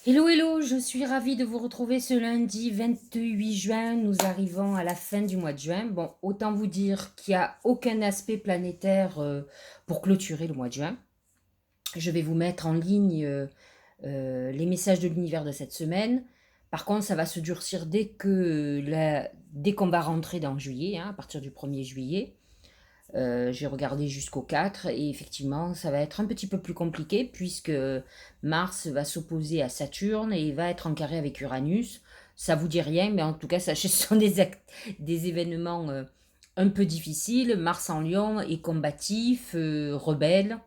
Hello, hello, je suis ravie de vous retrouver ce lundi 28 juin. Nous arrivons à la fin du mois de juin. Bon, autant vous dire qu'il n'y a aucun aspect planétaire pour clôturer le mois de juin. Je vais vous mettre en ligne les messages de l'univers de cette semaine. Par contre, ça va se durcir dès qu'on va rentrer dans juillet, hein, à partir du 1er juillet. J'ai regardé jusqu'au 4 et effectivement, ça va être un petit peu plus compliqué puisque Mars va s'opposer à Saturne et va être en carré avec Uranus. Ça vous dit rien, mais en tout cas, sachez que ce sont des événements un peu difficiles. Mars en Lion est combatif, rebelle,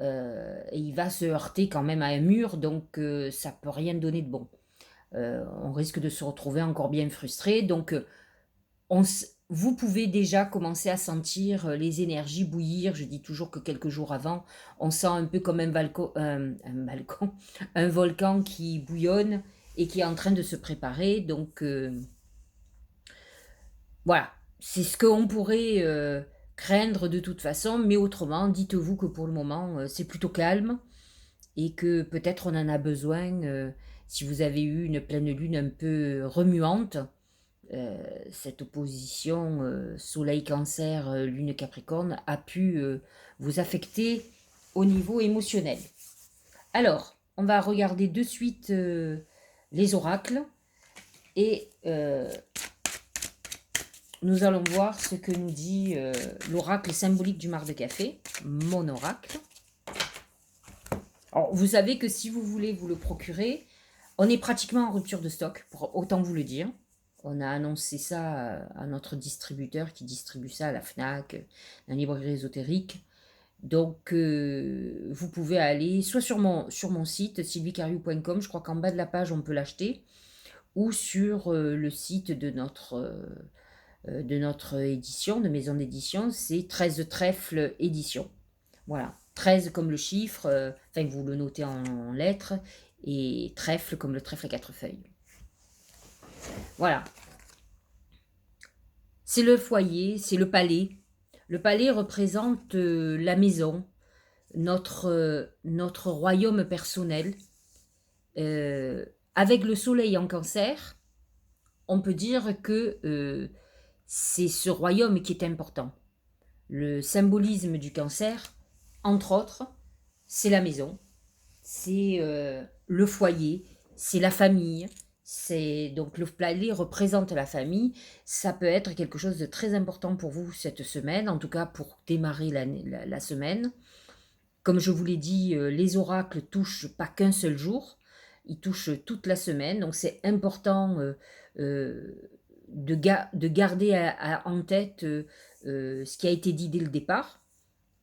et il va se heurter quand même à un mur, donc ça peut rien donner de bon. On risque de se retrouver encore bien frustré, donc vous pouvez déjà commencer à sentir les énergies bouillir. Je dis toujours que quelques jours avant, on sent un peu comme balcon, un volcan qui bouillonne et qui est en train de se préparer. Donc voilà, c'est ce qu'on pourrait craindre de toute façon. Mais autrement, dites-vous que pour le moment, c'est plutôt calme et que peut-être on en a besoin si vous avez eu une pleine lune un peu remuante. Cette opposition Soleil Cancer, Lune Capricorne a pu vous affecter au niveau émotionnel. Alors, on va regarder de suite les oracles et nous allons voir ce que nous dit l'oracle symbolique du mar de café, mon oracle. Alors, vous savez que si vous voulez vous le procurer, on est pratiquement en rupture de stock, pour autant vous le dire. On a annoncé ça à notre distributeur qui distribue ça à la FNAC, la librairie ésotérique. Donc, vous pouvez aller soit sur mon site sylviecariou.com, je crois qu'en bas de la page on peut l'acheter, ou sur le site de notre édition, de maison d'édition, c'est 13 trèfle édition. Voilà, 13 comme le chiffre, enfin vous le notez en lettres, et trèfle comme le trèfle à 4 feuilles. Voilà, c'est le foyer, c'est le palais. Le palais représente la maison, notre royaume personnel. Euh, avec le soleil en cancer, on peut dire que c'est ce royaume qui est important. Le symbolisme du cancer, entre autres, c'est la maison, c'est le foyer, c'est la famille. C'est donc le palais représente la famille. Ça peut être quelque chose de très important pour vous cette semaine, en tout cas pour démarrer la semaine. Comme je vous l'ai dit, les oracles touchent pas qu'un seul jour, ils touchent toute la semaine. Donc c'est important euh, de garder en tête ce qui a été dit dès le départ,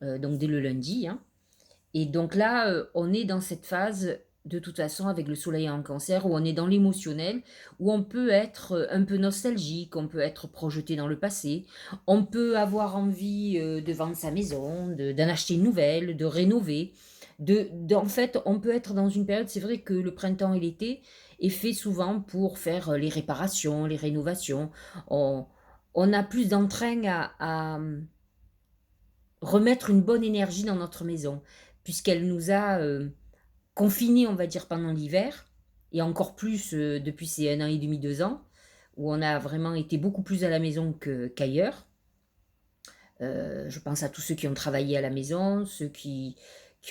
donc dès le lundi, hein. Et donc là, on est dans cette phase, de toute façon, avec le soleil en cancer, où on est dans l'émotionnel, où on peut être un peu nostalgique, on peut être projeté dans le passé, on peut avoir envie de vendre sa maison, d'en acheter une nouvelle, de rénover. En fait, on peut être dans une période, c'est vrai que le printemps et l'été est fait souvent pour faire les réparations, les rénovations. On, on a plus d'entrain à remettre une bonne énergie dans notre maison, puisqu'elle nous a confinés, on va dire, pendant l'hiver, et encore plus depuis ces 1 an et demi, 2 ans, où on a vraiment été beaucoup plus à la maison qu'ailleurs. Je pense à tous ceux qui ont travaillé à la maison, ceux qui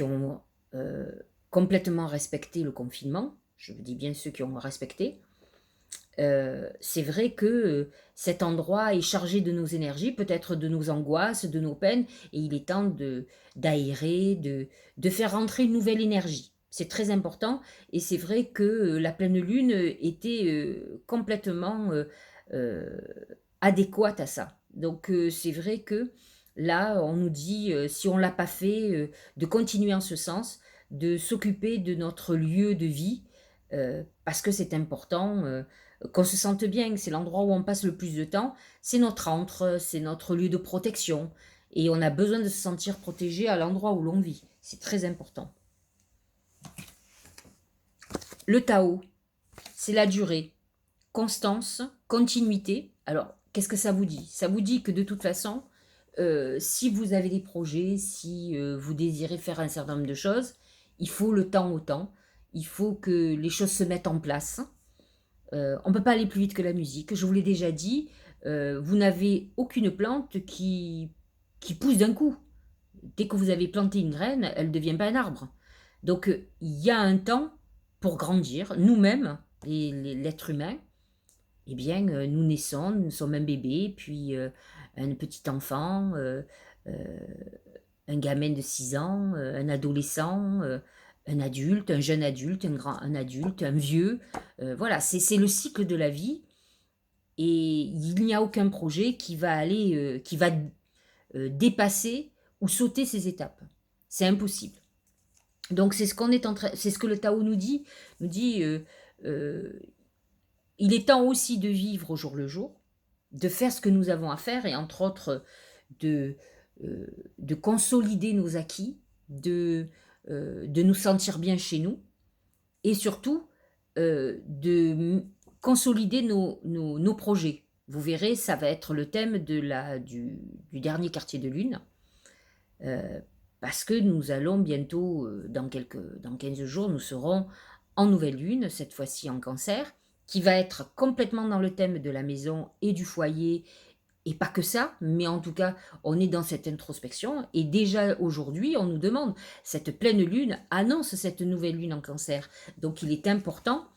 ont euh, complètement respecté le confinement. Je dis bien ceux qui ont respecté. C'est vrai que cet endroit est chargé de nos énergies, peut-être de nos angoisses, de nos peines, et il est temps d'aérer, de faire rentrer une nouvelle énergie. C'est très important, et c'est vrai que la pleine lune était complètement euh, adéquate à ça. Donc c'est vrai que là, on nous dit, si on ne l'a pas fait, de continuer en ce sens, de s'occuper de notre lieu de vie, parce que c'est important. Qu'on se sente bien, c'est l'endroit où on passe le plus de temps, c'est notre antre, c'est notre lieu de protection. Et on a besoin de se sentir protégé à l'endroit où l'on vit. C'est très important. Le Tao, c'est la durée, constance, continuité. Alors, qu'est-ce que ça vous dit? Ça vous dit que de toute façon, si vous avez des projets, si vous désirez faire un certain nombre de choses, il faut le temps au temps. il faut que les choses se mettent en place. On ne peut pas aller plus vite que la musique. Je vous l'ai déjà dit, vous n'avez aucune plante qui pousse d'un coup. Dès que vous avez planté une graine, elle ne devient pas un arbre. Donc il y a un temps pour grandir. Nous-mêmes, l'être humain, eh bien, nous naissons, nous sommes un bébé, puis un petit enfant, euh, un gamin de 6 ans, un adolescent, un adulte, un jeune adulte, un adulte, un vieux. Voilà, c'est le cycle de la vie. Et il n'y a aucun projet qui va dépasser ou sauter ces étapes. C'est impossible. Donc c'est ce qu'on est en train, c'est ce que le Tao nous dit. Euh, il est temps aussi de vivre au jour le jour, de faire ce que nous avons à faire et entre autres de, euh, de consolider nos acquis, de nous sentir bien chez nous et surtout de consolider nos projets. Vous verrez, ça va être le thème du dernier quartier de lune. Euh, Parce que nous allons bientôt, dans 15 jours, nous serons en nouvelle lune, cette fois-ci en cancer, qui va être complètement dans le thème de la maison et du foyer, et pas que ça, mais en tout cas, on est dans cette introspection, et déjà aujourd'hui, on nous demande, cette pleine lune annonce cette nouvelle lune en cancer, donc il est important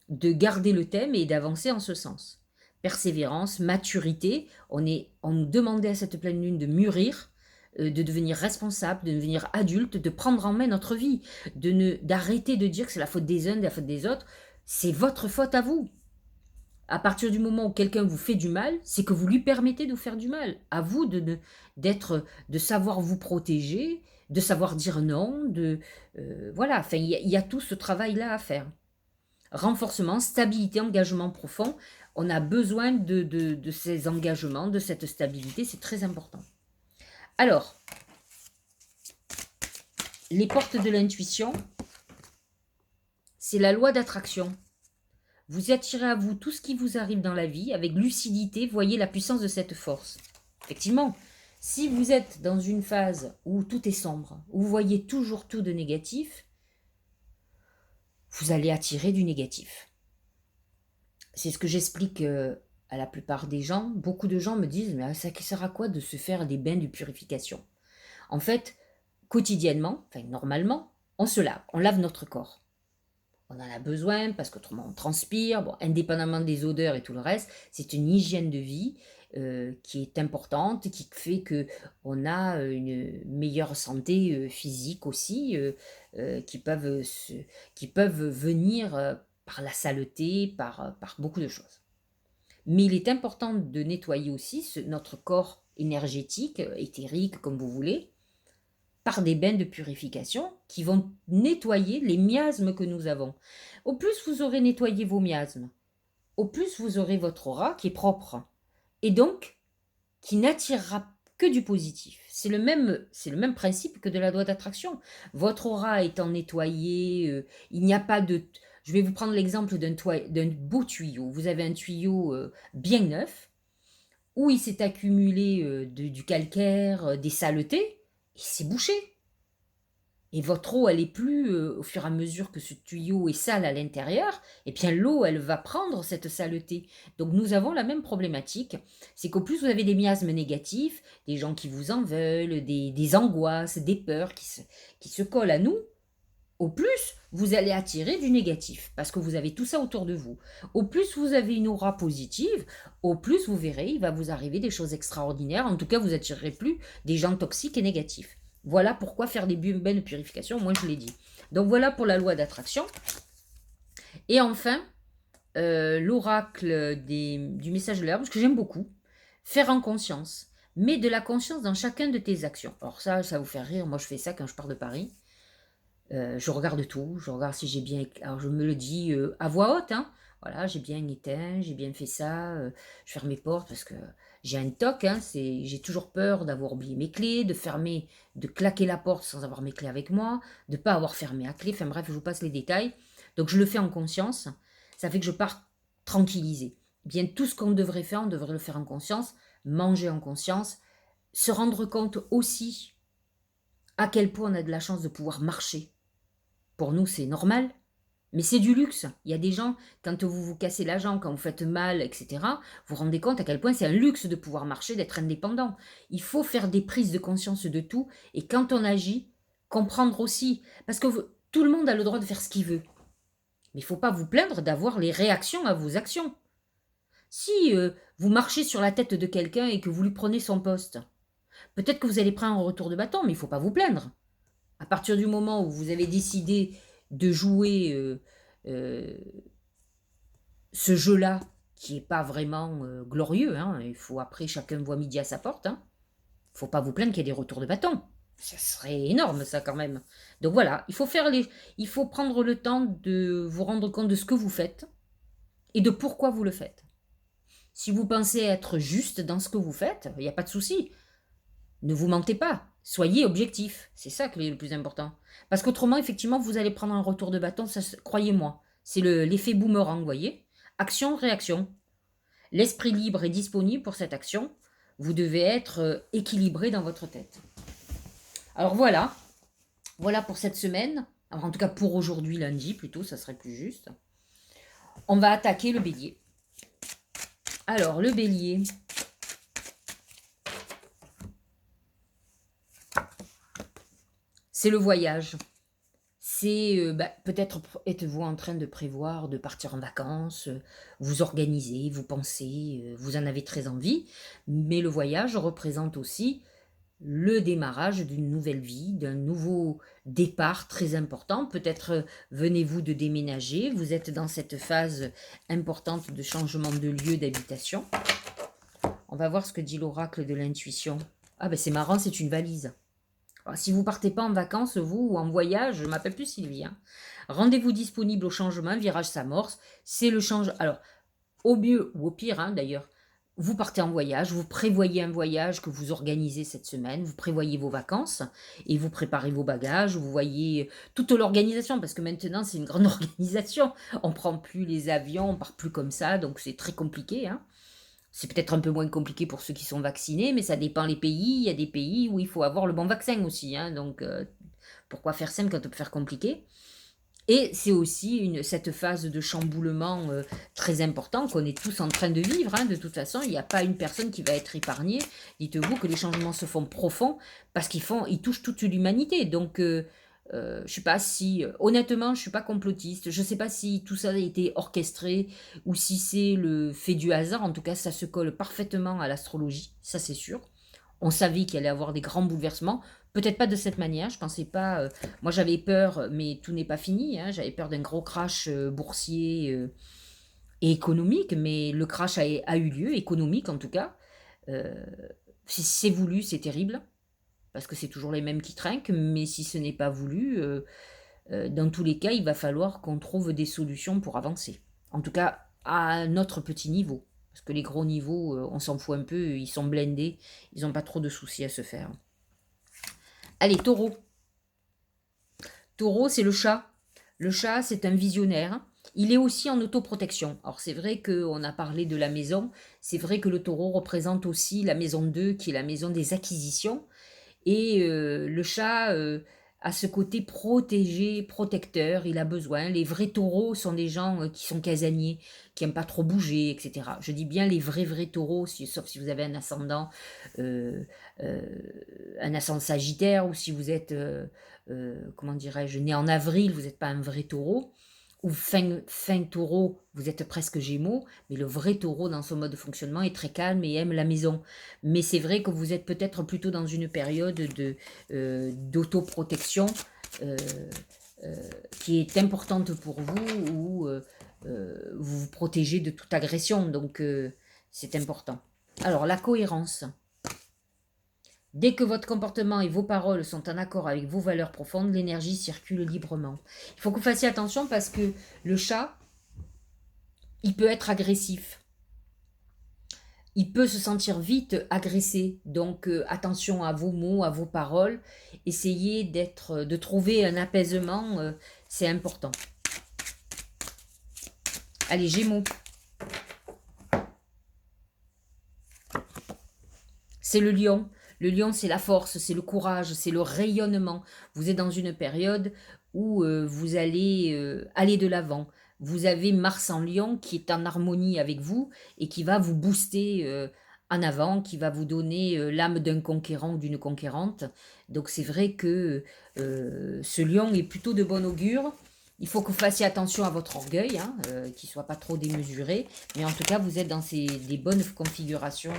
de garder le thème et d'avancer en ce sens. Persévérance, maturité, on nous demandait à cette pleine lune de mûrir, de devenir responsable, de devenir adulte, de prendre en main notre vie, d'arrêter de dire que c'est la faute des uns, de la faute des autres. C'est votre faute à vous. À partir du moment où quelqu'un vous fait du mal, c'est que vous lui permettez de vous faire du mal. À vous de savoir vous protéger, de savoir dire non, voilà. Enfin, il y a tout ce travail-là à faire. Renforcement, stabilité, engagement profond. On a besoin de ces engagements, de cette stabilité, c'est très important. Alors, les portes de l'intuition, c'est la loi d'attraction. Vous attirez à vous tout ce qui vous arrive dans la vie avec lucidité, voyez la puissance de cette force. Effectivement, si vous êtes dans une phase où tout est sombre, où vous voyez toujours tout de négatif, vous allez attirer du négatif. C'est ce que j'explique à la plupart des gens. Beaucoup de gens me disent, mais ça sert à quoi de se faire des bains de purification? En fait, quotidiennement, enfin normalement, on se lave, on lave notre corps. On en a besoin parce qu'autrement on transpire, bon, indépendamment des odeurs et tout le reste, c'est une hygiène de vie qui est importante, qui fait qu'on a une meilleure santé physique aussi, qui peuvent venir par la saleté, par beaucoup de choses. Mais il est important de nettoyer aussi notre corps énergétique, éthérique, comme vous voulez, par des bains de purification qui vont nettoyer les miasmes que nous avons. Au plus vous aurez nettoyé vos miasmes, au plus vous aurez votre aura qui est propre et donc qui n'attirera que du positif. C'est le même principe que de la loi d'attraction. Votre aura étant nettoyée, il n'y a pas de... Je vais vous prendre l'exemple d'un beau tuyau. Vous avez un tuyau bien neuf où il s'est accumulé du calcaire, des saletés, et c'est bouché. Et votre eau, elle est plus, au fur et à mesure que ce tuyau est sale à l'intérieur, et bien l'eau, elle va prendre cette saleté. Donc nous avons la même problématique, c'est qu'au plus vous avez des miasmes négatifs, des gens qui vous en veulent, des angoisses, des peurs qui se collent à nous, au plus vous allez attirer du négatif, parce que vous avez tout ça autour de vous. Au plus vous avez une aura positive, au plus vous verrez, il va vous arriver des choses extraordinaires, en tout cas vous attirerez plus des gens toxiques et négatifs. Voilà pourquoi faire des bains de purification, moi je l'ai dit. Donc voilà pour la loi d'attraction. Et enfin, l'oracle du message de l'herbe, que j'aime beaucoup, faire en conscience. Mets de la conscience dans chacun de tes actions. Alors ça vous fait rire, moi je fais ça quand je pars de Paris. Je regarde tout, je regarde si j'ai bien... Alors je me le dis à voix haute, hein. Voilà, j'ai bien éteint, j'ai bien fait ça, je ferme mes portes parce que j'ai un toc, hein, j'ai toujours peur d'avoir oublié mes clés, de claquer la porte sans avoir mes clés avec moi, de ne pas avoir fermé à clé, enfin bref, je vous passe les détails. Donc je le fais en conscience, ça fait que je pars tranquillisée. Bien tout ce qu'on devrait faire, on devrait le faire en conscience, manger en conscience, se rendre compte aussi à quel point on a de la chance de pouvoir marcher. Pour nous, c'est normal. Mais c'est du luxe. Il y a des gens, quand vous vous cassez la jambe, quand vous faites mal, etc., vous vous rendez compte à quel point c'est un luxe de pouvoir marcher, d'être indépendant. Il faut faire des prises de conscience de tout, et quand on agit, comprendre aussi. Parce que tout le monde a le droit de faire ce qu'il veut. Mais il ne faut pas vous plaindre d'avoir les réactions à vos actions. Si vous marchez sur la tête de quelqu'un et que vous lui prenez son poste, peut-être que vous allez prendre un retour de bâton, mais il ne faut pas vous plaindre. À partir du moment où vous avez décidé de jouer euh, ce jeu-là, qui n'est pas vraiment glorieux, hein, il faut après chacun voit midi à sa porte, hein, il ne faut pas vous plaindre qu'il y ait des retours de bâton. Ça serait énorme, ça, quand même. Donc voilà, il faut prendre le temps de vous rendre compte de ce que vous faites et de pourquoi vous le faites. Si vous pensez être juste dans ce que vous faites, il n'y a pas de souci. Ne vous mentez pas. Soyez objectif. C'est ça qui est le plus important. Parce qu'autrement, effectivement, vous allez prendre un retour de bâton, croyez-moi. C'est l'effet boomerang, vous voyez. Action, réaction. L'esprit libre est disponible pour cette action. Vous devez être équilibré dans votre tête. Alors voilà. Voilà pour cette semaine. Alors, en tout cas pour aujourd'hui, lundi plutôt, ça serait plus juste. On va attaquer le bélier. Alors, le bélier. C'est le voyage. C'est peut-être êtes-vous en train de prévoir de partir en vacances, vous organisez, vous pensez, vous en avez très envie, mais le voyage représente aussi le démarrage d'une nouvelle vie, d'un nouveau départ très important. Peut-être venez-vous de déménager, vous êtes dans cette phase importante de changement de lieu d'habitation. On va voir ce que dit l'oracle de l'intuition. Ah ben c'est marrant, c'est une valise. Alors, si vous ne partez pas en vacances, vous, ou en voyage, je ne m'appelle plus Sylvie. Hein. Rendez-vous disponible au changement, virage s'amorce. C'est le changement. Alors, au mieux ou au pire, hein, d'ailleurs, vous partez en voyage, vous prévoyez un voyage que vous organisez cette semaine, vous prévoyez vos vacances et vous préparez vos bagages, vous voyez toute l'organisation, parce que maintenant c'est une grande organisation. On ne prend plus les avions, on ne part plus comme ça, donc c'est très compliqué. Hein. C'est peut-être un peu moins compliqué pour ceux qui sont vaccinés, mais ça dépend les pays. Il y a des pays où il faut avoir le bon vaccin aussi. Hein, donc, pourquoi faire simple quand on peut faire compliqué? Et c'est aussi cette phase de chamboulement très important qu'on est tous en train de vivre. Hein, de toute façon, il n'y a pas une personne qui va être épargnée. Dites-vous que les changements se font profonds parce ils touchent toute l'humanité. Donc, je ne sais pas si, honnêtement, je ne suis pas complotiste. Je ne sais pas si tout ça a été orchestré ou si c'est le fait du hasard. En tout cas, ça se colle parfaitement à l'astrologie, ça c'est sûr. On savait qu'il allait y avoir des grands bouleversements. Peut-être pas de cette manière, je pensais pas. Moi j'avais peur, mais tout n'est pas fini. Hein, j'avais peur d'un gros crash boursier et économique, mais le crash a eu lieu, économique en tout cas. Euh, si c'est voulu, c'est terrible parce que c'est toujours les mêmes qui trinquent, mais si ce n'est pas voulu, dans tous les cas, il va falloir qu'on trouve des solutions pour avancer. En tout cas, à notre petit niveau. Parce que les gros niveaux, on s'en fout un peu, ils sont blindés, ils n'ont pas trop de soucis à se faire. Allez, taureau. Taureau, c'est le chat. Le chat, c'est un visionnaire. Il est aussi en autoprotection. Alors c'est vrai qu'on a parlé de la maison, c'est vrai que le taureau représente aussi la maison 2, qui est la maison des acquisitions. Et le chat a ce côté protégé, protecteur, il a besoin. Les vrais taureaux sont des gens qui sont casaniers, qui n'aiment pas trop bouger, etc. Je dis bien les vrais taureaux, sauf si vous avez euh, euh, un ascendant sagittaire, ou si vous êtes, comment dirais-je, né en avril, vous n'êtes pas un vrai taureau. Ou fin taureau, vous êtes presque gémeaux, mais le vrai taureau dans son mode de fonctionnement est très calme et aime la maison. Mais c'est vrai que vous êtes peut-être plutôt dans une période d'autoprotection euh, euh, qui est importante pour vous, où vous vous protégez de toute agression, donc c'est important. Alors la cohérence. Dès que votre comportement et vos paroles sont en accord avec vos valeurs profondes, l'énergie circule librement. Il faut que vous fassiez attention parce que le chat, il peut être agressif. Il peut se sentir vite agressé. Donc attention à vos mots, à vos paroles. Essayez de trouver un apaisement, c'est important. Allez, Gémeaux. C'est le lion. Le lion, c'est la force, c'est le courage, c'est le rayonnement. Vous êtes dans une période où vous allez aller de l'avant. Vous avez Mars en lion qui est en harmonie avec vous et qui va vous booster en avant, qui va vous donner l'âme d'un conquérant ou d'une conquérante. Donc c'est vrai que ce lion est plutôt de bon augure. Il faut que vous fassiez attention à votre orgueil, hein, qu'il ne soit pas trop démesuré. Mais en tout cas, vous êtes dans des bonnes configurations.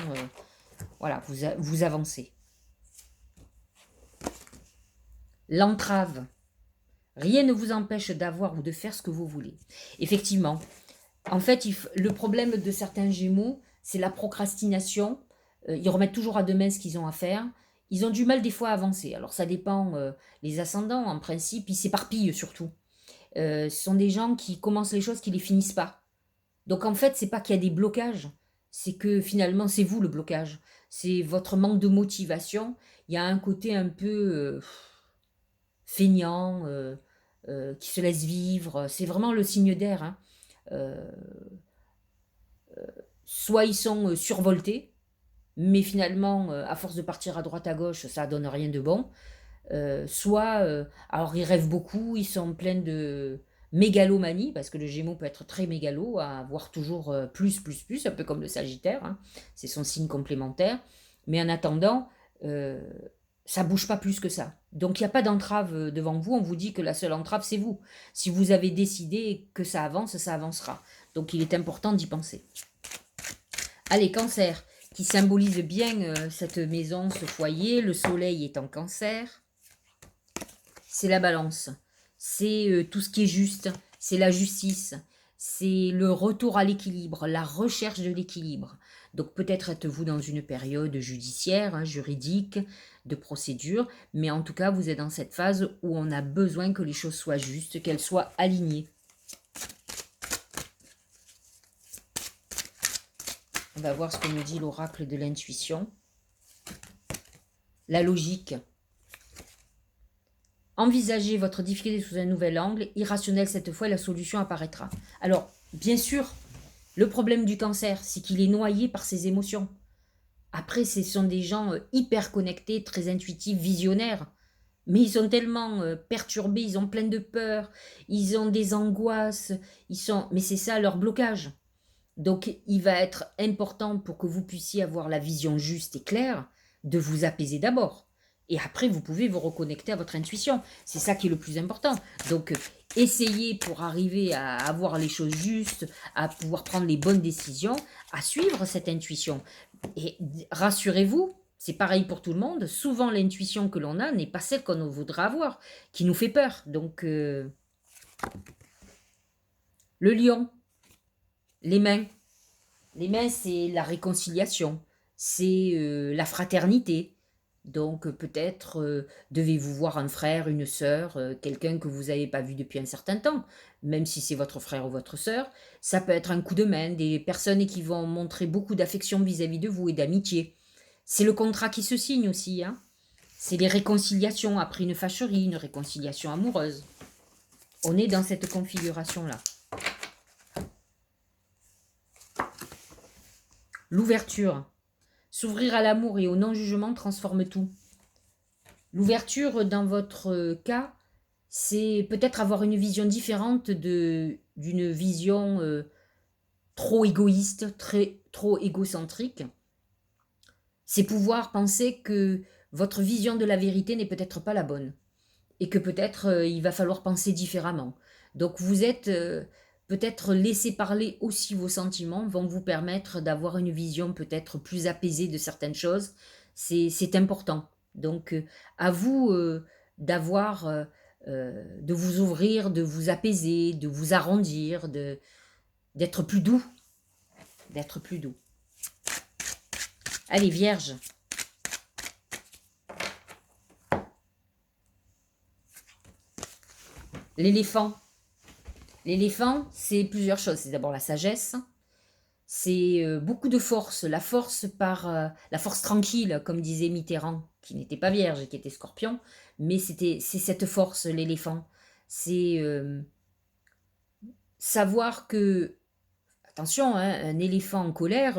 Voilà, vous avancez. L'entrave. Rien ne vous empêche d'avoir ou de faire ce que vous voulez. Effectivement, en fait, le problème de certains Gémeaux, c'est la procrastination. Ils remettent toujours à demain ce qu'ils ont à faire. Ils ont du mal des fois à avancer. Alors ça dépend, les ascendants, en principe, ils s'éparpillent surtout. Ce sont des gens qui commencent les choses, qui ne les finissent pas. Donc en fait, c'est pas qu'il y a des blocages, c'est que finalement, c'est vous le blocage. C'est votre manque de motivation. Il y a un côté un peu feignant, qui se laisse vivre. C'est vraiment le signe d'air, hein. Euh, Soit ils sont survoltés, mais finalement, à force de partir à droite à gauche, ça donne rien de bon. Soit, alors ils rêvent beaucoup, ils sont pleins de mégalomanie, parce que le Gémeaux peut être très mégalo, à avoir toujours plus, plus, plus, un peu comme le Sagittaire, hein. C'est son signe complémentaire. Mais en attendant, ça bouge pas plus que ça. Donc il n'y a pas d'entrave devant vous, on vous dit que la seule entrave, c'est vous. Si vous avez décidé que ça avance, ça avancera. Donc il est important d'y penser. Allez, Cancer, qui symbolise bien cette maison, ce foyer, le soleil est en Cancer. C'est la balance, c'est tout ce qui est juste, c'est la justice, c'est le retour à l'équilibre, la recherche de l'équilibre. Donc peut-être êtes-vous dans une période judiciaire, hein, juridique, de procédure, mais en tout cas vous êtes dans cette phase où on a besoin que les choses soient justes, qu'elles soient alignées. On va voir ce que me dit l'oracle de l'intuition. La logique. Envisagez votre difficulté sous un nouvel angle, irrationnel cette fois, et la solution apparaîtra. Alors, bien sûr, le problème du Cancer, c'est qu'il est noyé par ses émotions. Après, ce sont des gens hyper connectés, très intuitifs, visionnaires. Mais ils sont tellement perturbés, ils ont plein de peur, ils ont des angoisses, mais c'est ça leur blocage. Donc, il va être important pour que vous puissiez avoir la vision juste et claire, de vous apaiser d'abord. Et après, vous pouvez vous reconnecter à votre intuition. C'est ça qui est le plus important. Donc, essayez pour arriver à avoir les choses justes, à pouvoir prendre les bonnes décisions, à suivre cette intuition. Et rassurez-vous, c'est pareil pour tout le monde. Souvent, l'intuition que l'on a n'est pas celle qu'on voudrait avoir, qui nous fait peur. Donc, le lion, les mains. Les mains, c'est la réconciliation, c'est la fraternité. Donc peut-être devez-vous voir un frère, une sœur, quelqu'un que vous n'avez pas vu depuis un certain temps, même si c'est votre frère ou votre sœur. Ça peut être un coup de main, des personnes qui vont montrer beaucoup d'affection vis-à-vis de vous et d'amitié. C'est le contrat qui se signe aussi, hein. C'est les réconciliations après une fâcherie, une réconciliation amoureuse. On est dans cette configuration-là. L'ouverture. S'ouvrir à l'amour et au non-jugement transforme tout. L'ouverture, dans votre cas, c'est peut-être avoir une vision différente d'une vision trop égoïste, trop égocentrique. C'est pouvoir penser que votre vision de la vérité n'est peut-être pas la bonne. Et que peut-être il va falloir penser différemment. Donc vous êtes peut-être laisser parler aussi vos sentiments, vont vous permettre d'avoir une vision peut-être plus apaisée de certaines choses. C'est important. Donc à vous d'avoir, de vous ouvrir, de vous apaiser, de vous arrondir, d'être plus doux. D'être plus doux. Allez, Vierge. L'éléphant. L'éléphant, c'est plusieurs choses. C'est d'abord la sagesse, c'est beaucoup de force, la force la force tranquille, comme disait Mitterrand, qui n'était pas vierge, qui était scorpion, mais c'est cette force, l'éléphant. C'est savoir que, attention, hein, un éléphant en colère,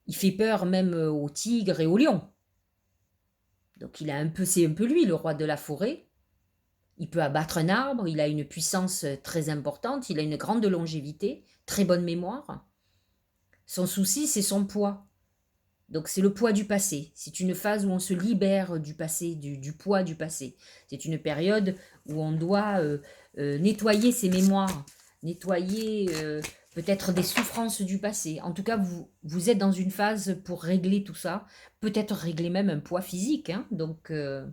il fait peur même aux tigres et aux lions. Donc c'est un peu lui, le roi de la forêt. Il peut abattre un arbre, il a une puissance très importante, il a une grande longévité, très bonne mémoire. Son souci, c'est son poids. Donc c'est le poids du passé. C'est une phase où on se libère du passé, du poids du passé. C'est une période où on doit nettoyer ses mémoires, nettoyer peut-être des souffrances du passé. En tout cas, vous êtes dans une phase pour régler tout ça, peut-être régler même un poids physique. Hein. Donc le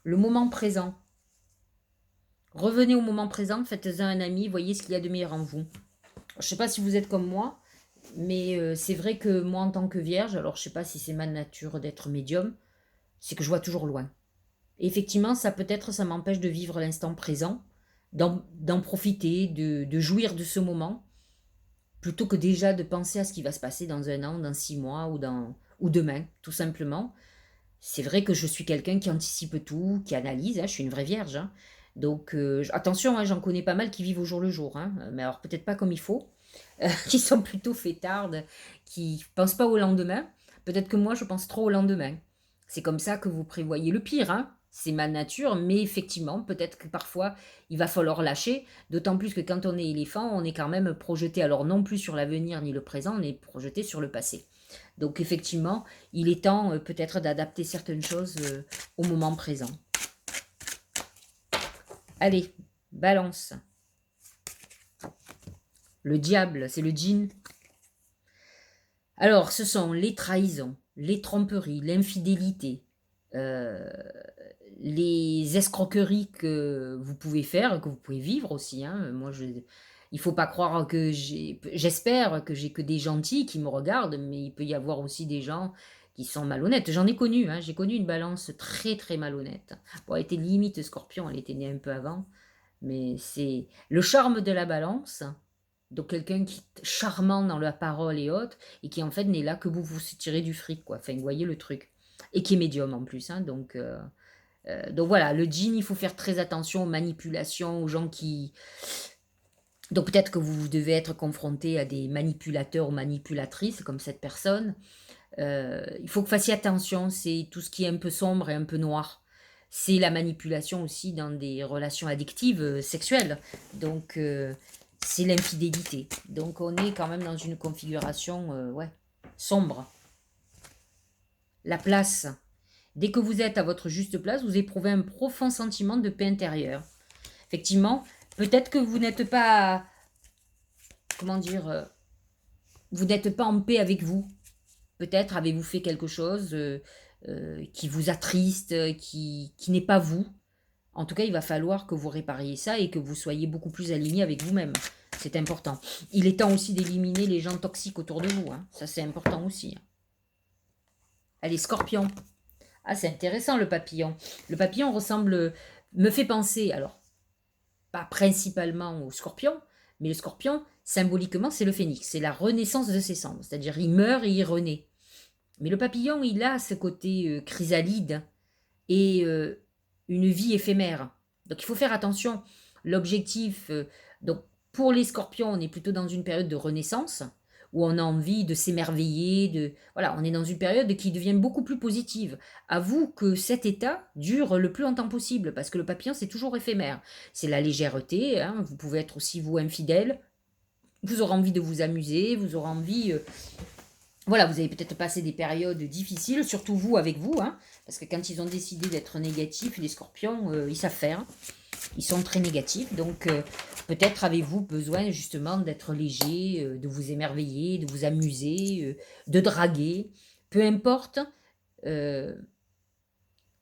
moment présent. Revenez au moment présent, faites-en un ami, voyez ce qu'il y a de meilleur en vous. Je ne sais pas si vous êtes comme moi, mais c'est vrai que moi, en tant que vierge, alors je ne sais pas si c'est ma nature d'être médium, c'est que je vois toujours loin. Et effectivement, ça peut-être, ça m'empêche de vivre l'instant présent, d'en profiter, de jouir de ce moment, plutôt que déjà de penser à ce qui va se passer dans un an, dans 6 mois ou demain, tout simplement. C'est vrai que je suis quelqu'un qui anticipe tout, qui analyse, hein, je suis une vraie vierge. Hein. Donc attention, hein, j'en connais pas mal qui vivent au jour le jour, hein, mais alors peut-être pas comme il faut, qui sont plutôt fêtardes, qui pensent pas au lendemain. Peut-être que moi je pense trop au lendemain. C'est comme ça que vous prévoyez le pire, hein. C'est ma nature, mais effectivement, peut-être que parfois il va falloir lâcher, d'autant plus que quand on est éléphant, on est quand même projeté, alors non plus sur l'avenir ni le présent, on est projeté sur le passé. Donc effectivement, il est temps peut-être d'adapter certaines choses au moment présent. Allez, balance. Le diable, c'est le djinn. Alors, ce sont les trahisons, les tromperies, l'infidélité, euh, les escroqueries que vous pouvez faire, que vous pouvez vivre aussi. Hein. Moi, il faut pas croire que j'espère que j'ai que des gentils qui me regardent, mais il peut y avoir aussi des gens qui sont malhonnêtes. J'en ai connu, hein. J'ai connu une balance très très malhonnête. Bon, elle était limite scorpion, elle était née un peu avant, mais c'est le charme de la balance. Donc quelqu'un qui est charmant dans la parole et autres, et qui en fait n'est là que vous tirez du fric, quoi. Enfin, vous voyez le truc. Et qui est médium en plus, hein. Donc voilà, le djinn, il faut faire très attention aux manipulations, aux gens qui... Donc peut-être que vous devez être confronté à des manipulateurs ou manipulatrices comme cette personne. Il faut que vous fassiez attention, c'est tout ce qui est un peu sombre et un peu noir. C'est la manipulation aussi dans des relations addictives sexuelles. Donc c'est l'infidélité. Donc on est quand même dans une configuration ouais, sombre. La place. Dès que vous êtes à votre juste place, vous éprouvez un profond sentiment de paix intérieure. Effectivement, peut-être que vous n'êtes pas, comment dire, vous n'êtes pas en paix avec vous. Peut-être avez-vous fait quelque chose qui vous attriste, qui n'est pas vous. En tout cas, il va falloir que vous répariez ça et que vous soyez beaucoup plus aligné avec vous-même. C'est important. Il est temps aussi d'éliminer les gens toxiques autour de vous. Hein. Ça, c'est important aussi. Allez, scorpion. Ah, c'est intéressant le papillon. Le papillon me fait penser, alors, pas principalement au scorpion, mais le scorpion, symboliquement, c'est le phénix. C'est la renaissance de ses cendres. C'est-à-dire, il meurt et il renaît. Mais le papillon, il a ce côté chrysalide et une vie éphémère. Donc il faut faire attention. L'objectif, donc pour les scorpions, on est plutôt dans une période de renaissance où on a envie de s'émerveiller, voilà, on est dans une période qui devient beaucoup plus positive. Avoue que cet état dure le plus longtemps possible parce que le papillon c'est toujours éphémère. C'est la légèreté, hein, vous pouvez être aussi vous infidèle, vous aurez envie de vous amuser, vous aurez envie voilà, vous avez peut-être passé des périodes difficiles, surtout vous avec vous, hein, parce que quand ils ont décidé d'être négatifs, les scorpions, ils savent faire. Ils sont très négatifs, donc peut-être avez-vous besoin justement d'être léger, de vous émerveiller, de vous amuser, de draguer. Peu importe, euh,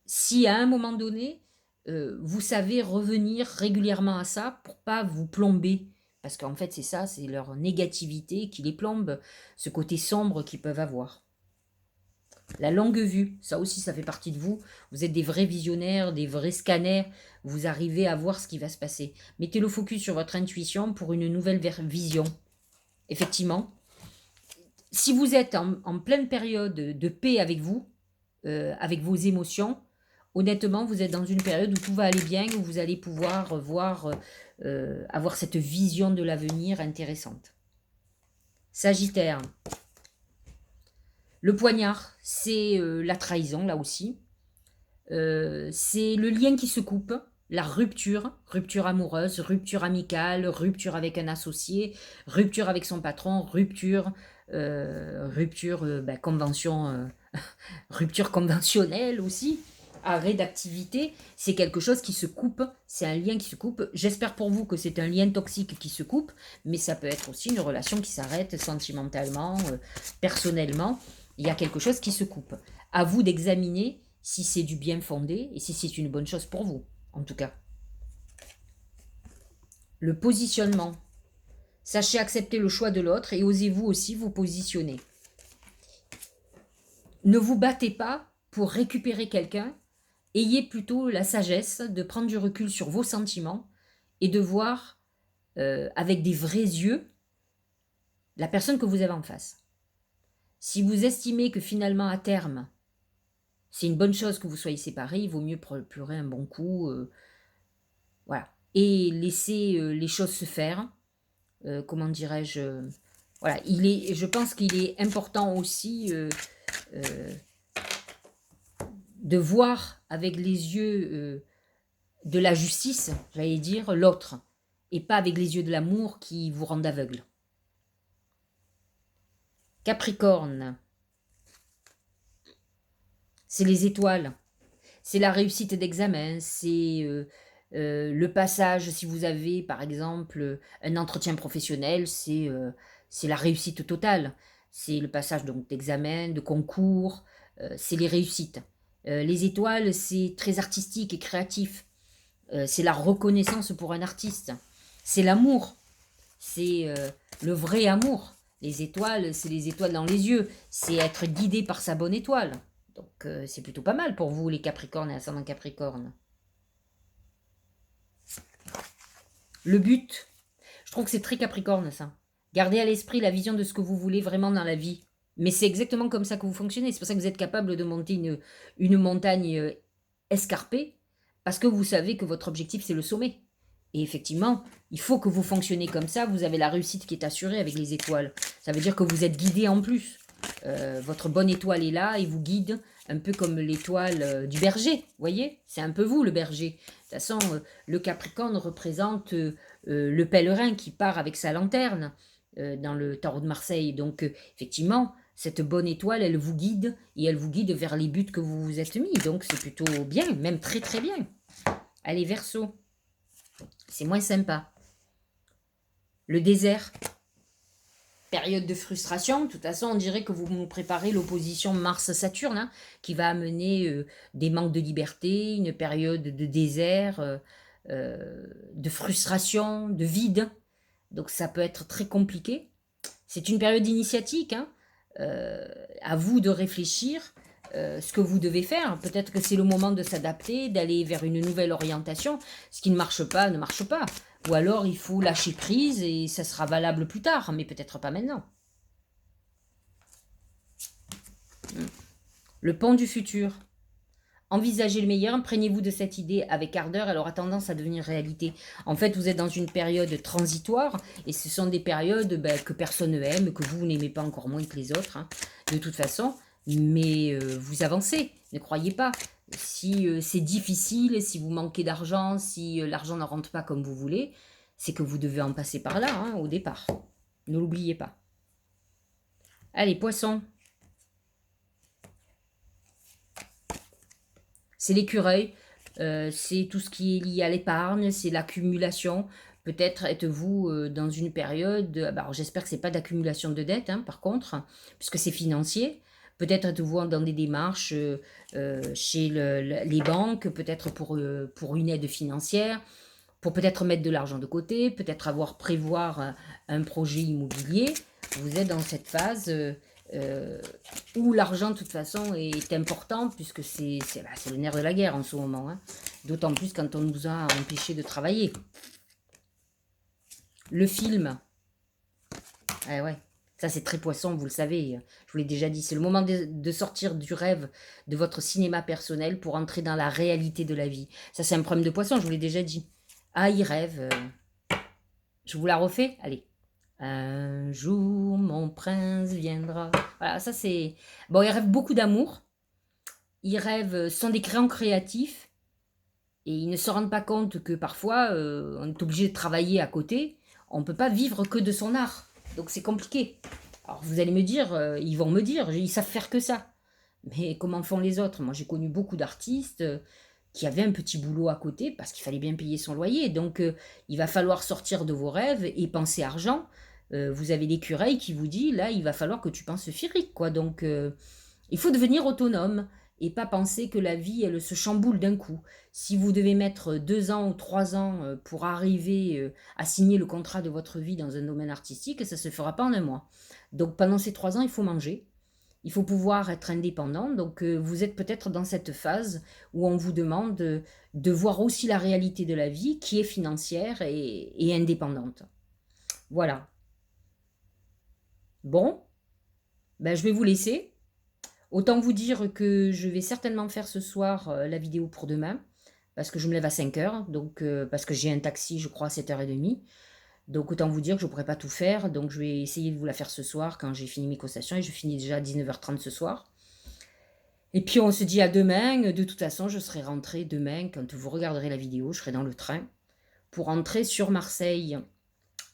si à un moment donné, vous savez revenir régulièrement à ça pour pas vous plomber. Parce qu'en fait, c'est ça, c'est leur négativité qui les plombe, ce côté sombre qu'ils peuvent avoir. La longue vue, ça aussi, ça fait partie de vous. Vous êtes des vrais visionnaires, des vrais scanners. Vous arrivez à voir ce qui va se passer. Mettez le focus sur votre intuition pour une nouvelle vision. Effectivement, si vous êtes en pleine période de paix avec vos émotions, honnêtement, vous êtes dans une période où tout va aller bien, où vous allez pouvoir avoir cette vision de l'avenir intéressante. Sagittaire. Le poignard, c'est la trahison, là aussi. C'est le lien qui se coupe, la rupture, rupture amoureuse, rupture amicale, rupture avec un associé, rupture avec son patron, rupture, convention, rupture conventionnelle aussi, arrêt d'activité, c'est quelque chose qui se coupe, c'est un lien qui se coupe. J'espère pour vous que c'est un lien toxique qui se coupe, mais ça peut être aussi une relation qui s'arrête sentimentalement, personnellement. Il y a quelque chose qui se coupe. À vous d'examiner si c'est du bien fondé et si c'est une bonne chose pour vous, en tout cas. Le positionnement. Sachez accepter le choix de l'autre et osez-vous aussi vous positionner. Ne vous battez pas pour récupérer quelqu'un. Ayez plutôt la sagesse de prendre du recul sur vos sentiments et de voir avec des vrais yeux la personne que vous avez en face. Si vous estimez que finalement à terme, c'est une bonne chose que vous soyez séparés, il vaut mieux pleurer un bon coup, voilà. Et laisser les choses se faire. Comment dirais-je voilà, je pense qu'il est important aussi de voir avec les yeux de la justice, j'allais dire, l'autre, et pas avec les yeux de l'amour qui vous rendent aveugle. Capricorne, c'est les étoiles, c'est la réussite d'examen, c'est le passage, si vous avez par exemple un entretien professionnel, c'est la réussite totale. C'est le passage donc d'examen, de concours, c'est les réussites. Les étoiles, c'est très artistique et créatif. C'est la reconnaissance pour un artiste. C'est l'amour. C'est le vrai amour. Les étoiles, c'est les étoiles dans les yeux. C'est être guidé par sa bonne étoile. Donc c'est plutôt pas mal pour vous, les Capricornes et ascendant Capricorne. Le but, je trouve que c'est très Capricorne ça. Gardez à l'esprit la vision de ce que vous voulez vraiment dans la vie. Mais c'est exactement comme ça que vous fonctionnez. C'est pour ça que vous êtes capable de monter une montagne escarpée, parce que vous savez que votre objectif, c'est le sommet. Et effectivement, il faut que vous fonctionnez comme ça. Vous avez la réussite qui est assurée avec les étoiles. Ça veut dire que vous êtes guidé en plus. Votre bonne étoile est là et vous guide, un peu comme l'étoile du berger. Vous voyez, c'est un peu vous, le berger. De toute façon, le Capricorne représente le pèlerin qui part avec sa lanterne dans le Tarot de Marseille. Donc, effectivement, cette bonne étoile, elle vous guide et elle vous guide vers les buts que vous vous êtes mis. Donc, c'est plutôt bien, même très très bien. Allez, Verseau, c'est moins sympa. Le désert, période de frustration. De toute façon, on dirait que vous nous préparez l'opposition Mars-Saturne, hein, qui va amener des manques de liberté, une période de désert, de frustration, de vide. Donc, ça peut être très compliqué. C'est une période initiatique, hein. À vous de réfléchir ce que vous devez faire. Peut-être que c'est le moment de s'adapter, d'aller vers une nouvelle orientation. Ce qui ne marche pas, ne marche pas. Ou alors il faut lâcher prise et ça sera valable plus tard, mais peut-être pas maintenant. Le pont du futur. Envisagez le meilleur, imprégnez-vous de cette idée avec ardeur, elle aura tendance à devenir réalité. En fait, vous êtes dans une période transitoire, et ce sont des périodes que personne ne aime, que vous n'aimez pas encore moins que les autres, hein, de toute façon, mais vous avancez, ne croyez pas. Si c'est difficile, si vous manquez d'argent, si l'argent ne rentre pas comme vous voulez, c'est que vous devez en passer par là, hein, au départ. Ne l'oubliez pas. Allez, Poissons. C'est l'écureuil, c'est tout ce qui est lié à l'épargne, c'est l'accumulation. Peut-être êtes-vous dans une période, alors j'espère que ce n'est pas d'accumulation de dettes, hein, par contre, puisque c'est financier. Peut-être êtes-vous dans des démarches chez les banques, peut-être pour une aide financière, pour peut-être mettre de l'argent de côté, peut-être prévoir un projet immobilier. Vous êtes dans cette phase où l'argent de toute façon est important, puisque c'est le nerf de la guerre en ce moment, hein. D'autant plus quand on nous a empêché de travailler. Le film, ouais, ça c'est très Poisson, vous le savez, je vous l'ai déjà dit, c'est le moment de sortir du rêve de votre cinéma personnel pour entrer dans la réalité de la vie. Ça c'est un problème de Poisson, je vous l'ai déjà dit. Ah, il rêve. Je vous la refais? Allez. Un jour, mon prince viendra. Voilà, ça c'est... Bon, ils rêvent beaucoup d'amour. Ils rêvent, sont des grands créatifs. Et ils ne se rendent pas compte que parfois, on est obligé de travailler à côté. On ne peut pas vivre que de son art. Donc c'est compliqué. Alors vous allez me dire, ils vont me dire, ils savent faire que ça. Mais comment font les autres? Moi j'ai connu beaucoup d'artistes qui avaient un petit boulot à côté parce qu'il fallait bien payer son loyer. Donc il va falloir sortir de vos rêves et penser argent. Vous avez l'écureuil qui vous dit, là il va falloir que tu penses firique, quoi. Donc il faut devenir autonome et pas penser que la vie, elle se chamboule d'un coup. Si vous devez mettre 2 ans ou 3 ans pour arriver à signer le contrat de votre vie dans un domaine artistique, ça ne se fera pas en un mois. Donc pendant ces 3 ans, il faut manger. Il faut pouvoir être indépendant. Donc vous êtes peut-être dans cette phase où on vous demande de voir aussi la réalité de la vie qui est financière et indépendante. Voilà. Bon, ben, je vais vous laisser. Autant vous dire que je vais certainement faire ce soir la vidéo pour demain, parce que je me lève à 5 heures, donc parce que j'ai un taxi, je crois, à 7h30. Donc autant vous dire que je ne pourrai pas tout faire, donc je vais essayer de vous la faire ce soir quand j'ai fini mes costations, et je finis déjà à 19h30 ce soir. Et puis on se dit à demain, de toute façon je serai rentrée demain, quand vous regarderez la vidéo, je serai dans le train, pour rentrer sur Marseille.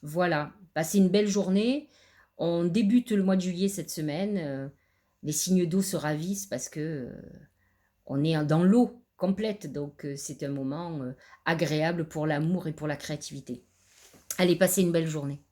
Voilà, passez une belle journée. On débute le mois de juillet cette semaine. Les signes d'eau se ravissent parce que on est dans l'eau complète, donc c'est un moment agréable pour l'amour et pour la créativité. Allez, passez une belle journée.